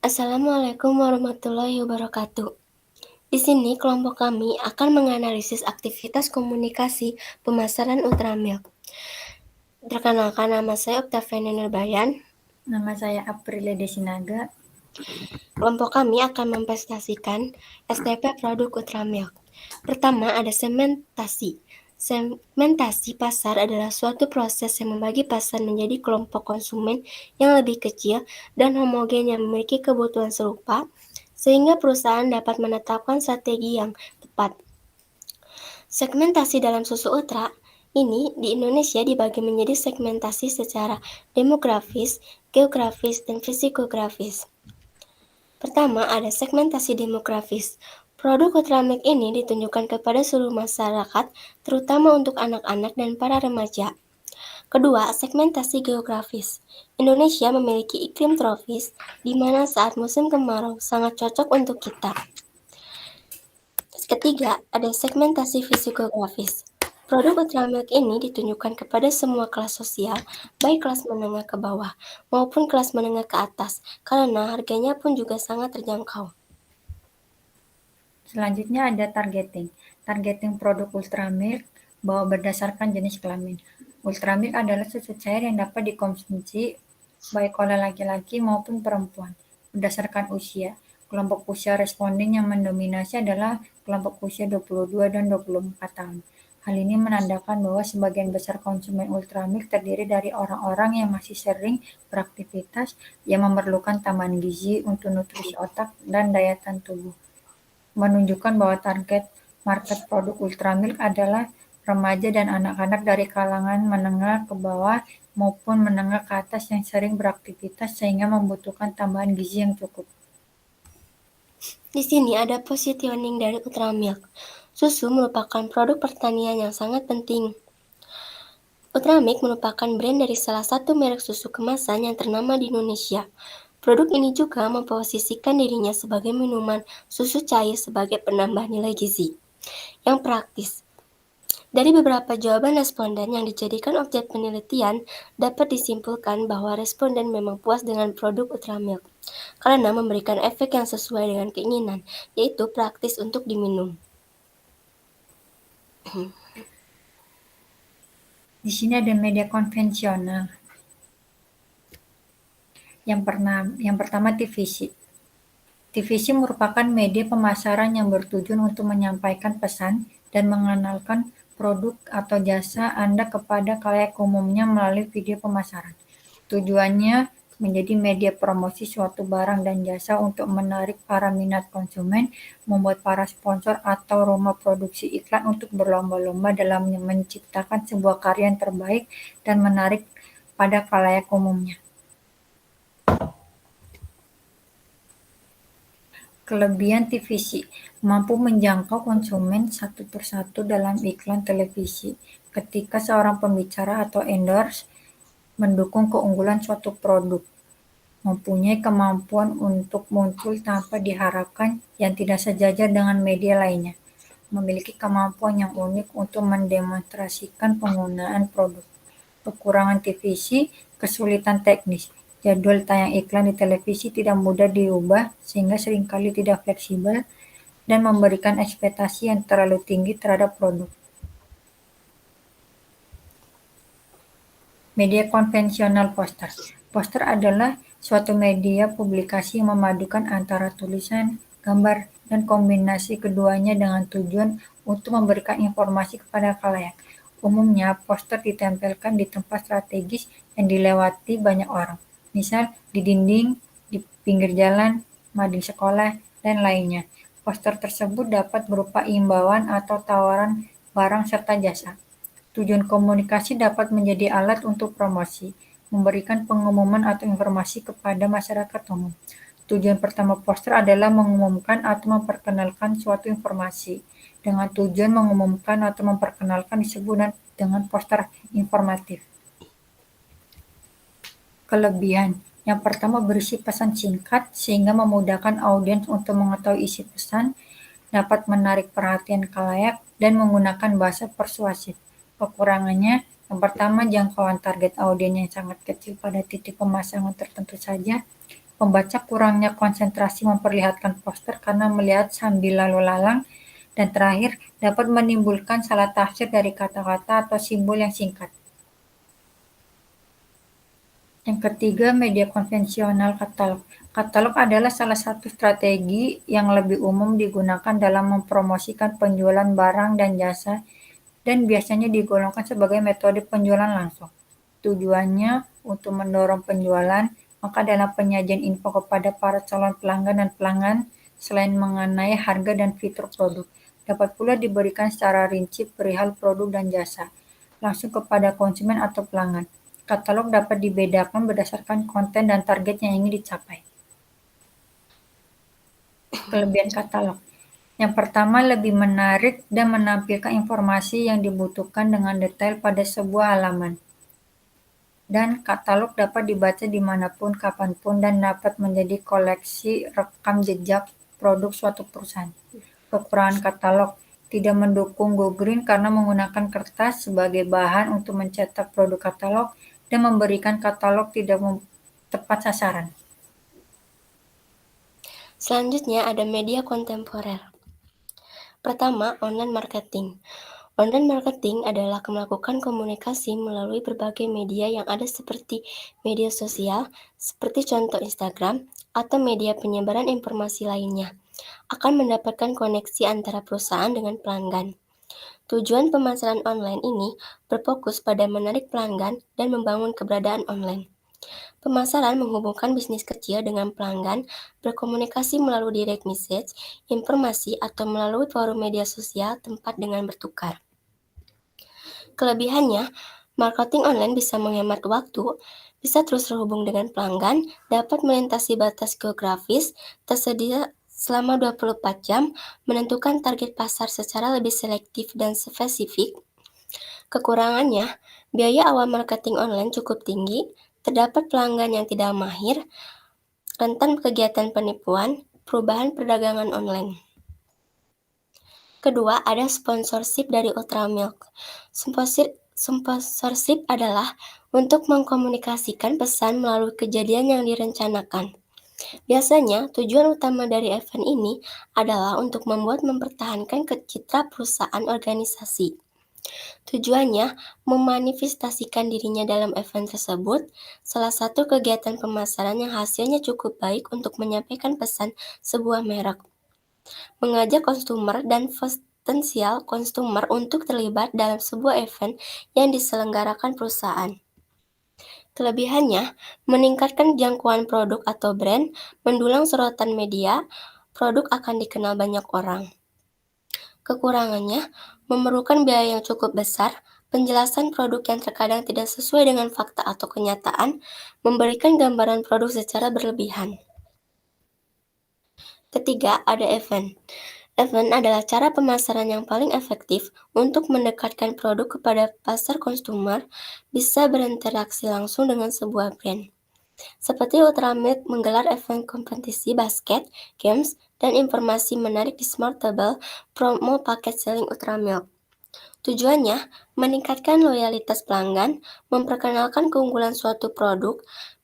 Assalamualaikum warahmatullahi wabarakatuh. Di sini kelompok kami akan menganalisis aktivitas komunikasi pemasaran Ultramilk. Perkenalkan, nama saya Oktaviani Nurbayan. Nama saya Aprilia Desinaga. Kelompok kami akan mempresentasikan STP produk Ultramilk. Pertama ada segmentasi. Segmentasi pasar adalah suatu proses yang membagi pasar menjadi kelompok konsumen yang lebih kecil dan homogen yang memiliki kebutuhan serupa, sehingga perusahaan dapat menetapkan strategi yang tepat. Segmentasi dalam susu ultra ini di Indonesia dibagi menjadi segmentasi secara demografis, geografis, dan fisikografis. Pertama, ada segmentasi demografis. Produk Ultramilk ini ditunjukkan kepada seluruh masyarakat, terutama untuk anak-anak dan para remaja. Kedua, segmentasi geografis. Indonesia memiliki iklim tropis, di mana saat musim kemarau sangat cocok untuk kita. Ketiga, ada segmentasi fisikografis. Produk Ultramilk ini ditunjukkan kepada semua kelas sosial, baik kelas menengah ke bawah maupun kelas menengah ke atas, karena harganya pun juga sangat terjangkau. Selanjutnya ada targeting. Targeting produk Ultramilk bahwa berdasarkan jenis kelamin. Ultramilk adalah susu cair yang dapat dikonsumsi baik oleh laki-laki maupun perempuan. Berdasarkan usia, kelompok usia responding yang mendominasi adalah kelompok usia 22 dan 24 tahun. Hal ini menandakan bahwa sebagian besar konsumen Ultramilk terdiri dari orang-orang yang masih sering beraktivitas yang memerlukan tambahan gizi untuk nutrisi otak dan daya tahan tubuh, menunjukkan bahwa target market produk Ultramilk adalah remaja dan anak-anak dari kalangan menengah ke bawah maupun menengah ke atas yang sering beraktivitas sehingga membutuhkan tambahan gizi yang cukup. Di sini ada positioning dari Ultramilk. Susu merupakan produk pertanian yang sangat penting. Ultramilk merupakan brand dari salah satu merek susu kemasan yang ternama di Indonesia. Produk ini juga memposisikan dirinya sebagai minuman susu cair sebagai penambah nilai gizi yang praktis. Dari beberapa jawaban responden yang dijadikan objek penelitian, dapat disimpulkan bahwa responden memang puas dengan produk Ultramilk karena memberikan efek yang sesuai dengan keinginan, yaitu praktis untuk diminum. Di sini ada media konvensional. Yang pertama TVC. TVC merupakan media pemasaran yang bertujuan untuk menyampaikan pesan dan mengenalkan produk atau jasa Anda kepada khalayak umumnya melalui video pemasaran. Tujuannya menjadi media promosi suatu barang dan jasa untuk menarik para minat konsumen, membuat para sponsor atau rumah produksi iklan untuk berlomba-lomba dalam menciptakan sebuah karya yang terbaik dan menarik pada khalayak umumnya. Kelebihan TVC, mampu menjangkau konsumen satu persatu dalam iklan televisi. Ketika seorang pembicara atau endorse mendukung keunggulan suatu produk, mempunyai kemampuan untuk muncul tanpa diharapkan yang tidak sejajar dengan media lainnya, memiliki kemampuan yang unik untuk mendemonstrasikan penggunaan produk. Kekurangan TVC, kesulitan teknis. Jadwal tayang iklan di televisi tidak mudah diubah sehingga seringkali tidak fleksibel dan memberikan ekspektasi yang terlalu tinggi terhadap produk. Media konvensional poster. Poster adalah suatu media publikasi yang memadukan antara tulisan, gambar, dan kombinasi keduanya dengan tujuan untuk memberikan informasi kepada khalayak. Umumnya, poster ditempelkan di tempat strategis yang dilewati banyak orang, misal di dinding, di pinggir jalan, mading sekolah, dan lainnya. Poster tersebut dapat berupa imbauan atau tawaran barang serta jasa. Tujuan komunikasi dapat menjadi alat untuk promosi, memberikan pengumuman atau informasi kepada masyarakat umum. Tujuan pertama poster adalah mengumumkan atau memperkenalkan suatu informasi. Dengan tujuan mengumumkan atau memperkenalkan disebut dengan poster informatif. Kelebihan. Yang pertama berisi pesan singkat sehingga memudahkan audiens untuk mengetahui isi pesan, dapat menarik perhatian khalayak, dan menggunakan bahasa persuasif. Kekurangannya, yang pertama jangkauan target audiens yang sangat kecil pada titik pemasangan tertentu saja. Pembaca kurangnya konsentrasi memperlihatkan poster karena melihat sambil lalu lalang, dan terakhir dapat menimbulkan salah tafsir dari kata-kata atau simbol yang singkat. Yang ketiga, media konvensional katalog. Katalog adalah salah satu strategi yang lebih umum digunakan dalam mempromosikan penjualan barang dan jasa dan biasanya digolongkan sebagai metode penjualan langsung. Tujuannya untuk mendorong penjualan, maka dalam penyajian info kepada para calon pelanggan dan pelanggan, selain mengenai harga dan fitur produk, dapat pula diberikan secara rinci perihal produk dan jasa, langsung kepada konsumen atau pelanggan. Katalog dapat dibedakan berdasarkan konten dan target yang ingin dicapai. Kelebihan katalog. Yang pertama, lebih menarik dan menampilkan informasi yang dibutuhkan dengan detail pada sebuah halaman. Dan katalog dapat dibaca dimanapun, kapanpun, dan dapat menjadi koleksi rekam jejak produk suatu perusahaan. Kekurangan katalog tidak mendukung Go Green karena menggunakan kertas sebagai bahan untuk mencetak produk katalog dan memberikan katalog tidak tepat sasaran. Selanjutnya ada media kontemporer. Pertama, online marketing. Online marketing adalah melakukan komunikasi melalui berbagai media yang ada seperti media sosial, seperti contoh Instagram, atau media penyebaran informasi lainnya, akan mendapatkan koneksi antara perusahaan dengan pelanggan. Tujuan pemasaran online ini berfokus pada menarik pelanggan dan membangun keberadaan online. Pemasaran menghubungkan bisnis kecil dengan pelanggan, berkomunikasi melalui direct message, informasi, atau melalui forum media sosial tempat dengan bertukar. Kelebihannya, marketing online bisa menghemat waktu, bisa terus terhubung dengan pelanggan, dapat melintasi batas geografis, tersedia selama 24 jam, menentukan target pasar secara lebih selektif dan spesifik. Kekurangannya, biaya awal marketing online cukup tinggi, terdapat pelanggan yang tidak mahir, rentan kegiatan penipuan, perubahan perdagangan online. Kedua, ada sponsorship dari Ultramilk. Sponsorship adalah untuk mengkomunikasikan pesan melalui kejadian yang direncanakan. Biasanya, tujuan utama dari event ini adalah untuk mempertahankan citra perusahaan organisasi. Tujuannya memanifestasikan dirinya dalam event tersebut, salah satu kegiatan pemasaran yang hasilnya cukup baik untuk menyampaikan pesan sebuah merek. Mengajak konsumer dan potensial konsumer untuk terlibat dalam sebuah event yang diselenggarakan perusahaan. Kelebihannya, meningkatkan jangkauan produk atau brand, mendulang sorotan media, produk akan dikenal banyak orang. Kekurangannya, memerlukan biaya yang cukup besar, penjelasan produk yang terkadang tidak sesuai dengan fakta atau kenyataan, memberikan gambaran produk secara berlebihan. Ketiga, ada event. Event adalah cara pemasaran yang paling efektif untuk mendekatkan produk kepada pasar konsumer, bisa berinteraksi langsung dengan sebuah brand. Seperti Ultramilk menggelar event kompetisi basket, games, dan informasi menarik di Smartable promo paket selling Ultramilk. Tujuannya meningkatkan loyalitas pelanggan, memperkenalkan keunggulan suatu produk,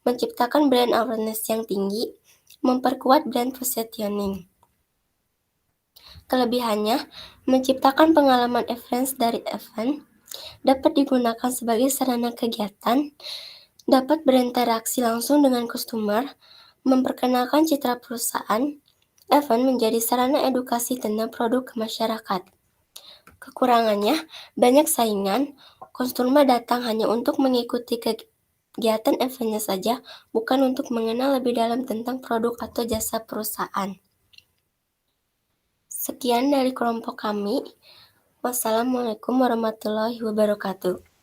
menciptakan brand awareness yang tinggi, memperkuat brand positioning. Kelebihannya, menciptakan pengalaman events dari event, dapat digunakan sebagai sarana kegiatan, dapat berinteraksi langsung dengan customer, memperkenalkan citra perusahaan, event menjadi sarana edukasi tentang produk ke masyarakat. Kekurangannya, banyak saingan, konsumer datang hanya untuk mengikuti kegiatan eventnya saja, bukan untuk mengenal lebih dalam tentang produk atau jasa perusahaan. Sekian dari kelompok kami. Wassalamualaikum warahmatullahi wabarakatuh.